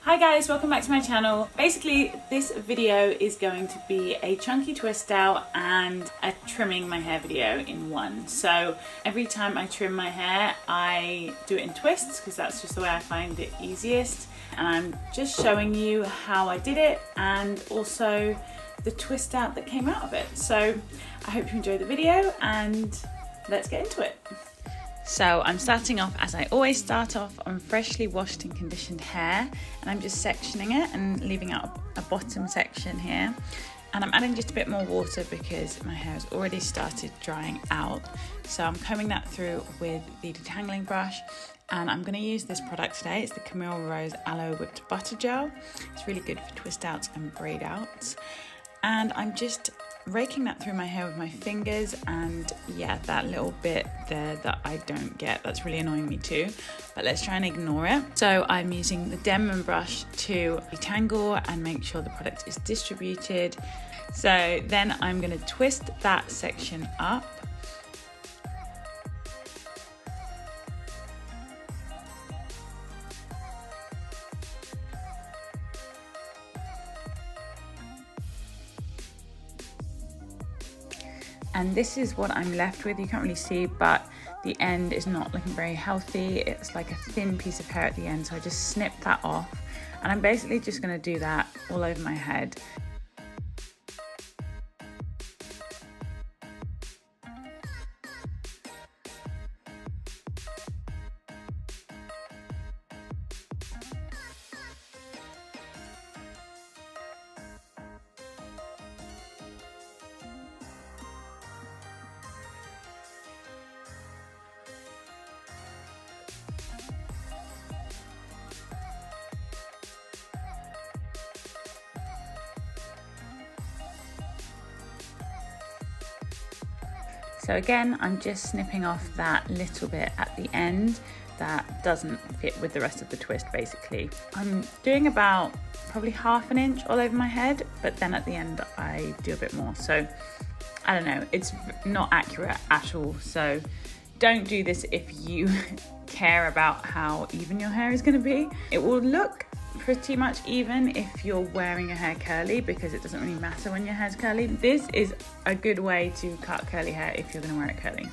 Hi guys, welcome back to my channel. Basically, this video is going to be a chunky twist out and a trimming my hair video in one. So every time I trim my hair, I do it in twists because that's just the way I find it easiest. And I'm just showing you how I did it and also the twist out that came out of it. So I hope you enjoy the video and let's get into it. So I'm starting off, as I always start off, on freshly washed and conditioned hair, and I'm just sectioning it and leaving out a bottom section here. And I'm adding just a bit more water because my hair has already started drying out. So I'm combing that through with the detangling brush, and I'm going to use this product today. It's the Camille Rose Aloe Whipped Butter Gel. It's really good for twist outs and braid outs. And I'm just raking that through my hair with my fingers, and yeah, that little bit there that I don't get, that's really annoying me too, but let's try and ignore it. So I'm using the Denman brush to detangle and make sure the product is distributed. So then I'm going to twist that section up. And this is what I'm left with. You can't really see, but the end is not looking very healthy. It's like a thin piece of hair at the end. So I just snipped that off. And I'm basically just gonna do that all over my head. So again, I'm just snipping off that little bit at the end that doesn't fit with the rest of the twist basically. I'm doing about probably ½ an inch all over my head, but then at the end I do a bit more. So I don't know, it's not accurate at all. So don't do this if you care about how even your hair is going to be. It will look pretty much even if you're wearing your hair curly, because it doesn't really matter when your hair's curly. This is a good way to cut curly hair if you're going to wear it curly.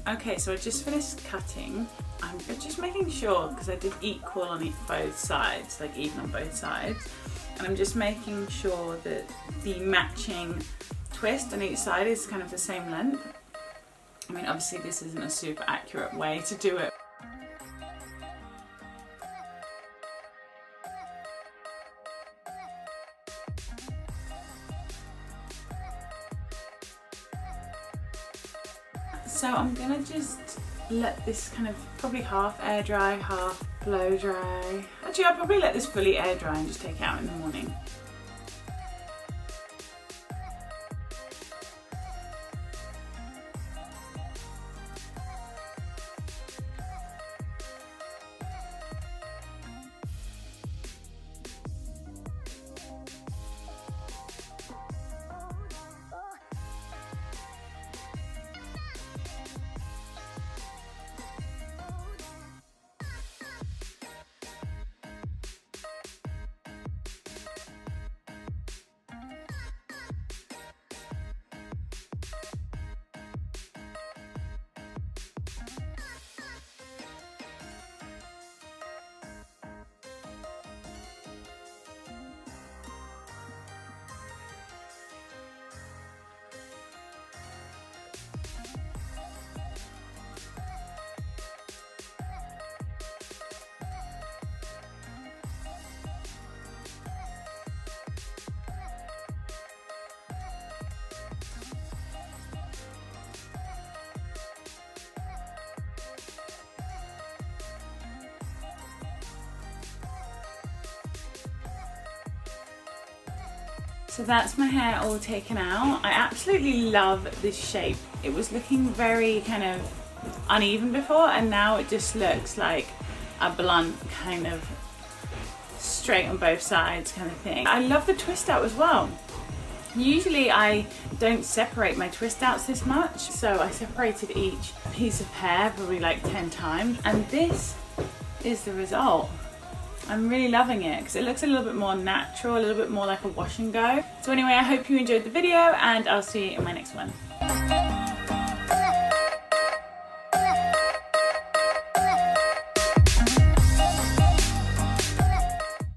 Okay, so I just finished cutting. I'm just making sure, because I did equal on both sides, like even on both sides. And I'm just making sure that the matching twist on each side is kind of the same length. I mean, obviously this isn't a super accurate way to do it. So I'm gonna just let this kind of probably half air dry, half blow dry. Actually, I'll probably let this fully air dry and just take it out in the morning. So that's my hair all taken out. I absolutely love this shape. It was looking very kind of uneven before, and now it just looks like a blunt kind of straight on both sides kind of thing. I love the twist out as well. Usually I don't separate my twist outs this much, so I separated each piece of hair probably like 10 times, and this is the result. I'm really loving it because it looks a little bit more natural, a little bit more like a wash and go. So anyway, I hope you enjoyed the video, and I'll see you in my next one.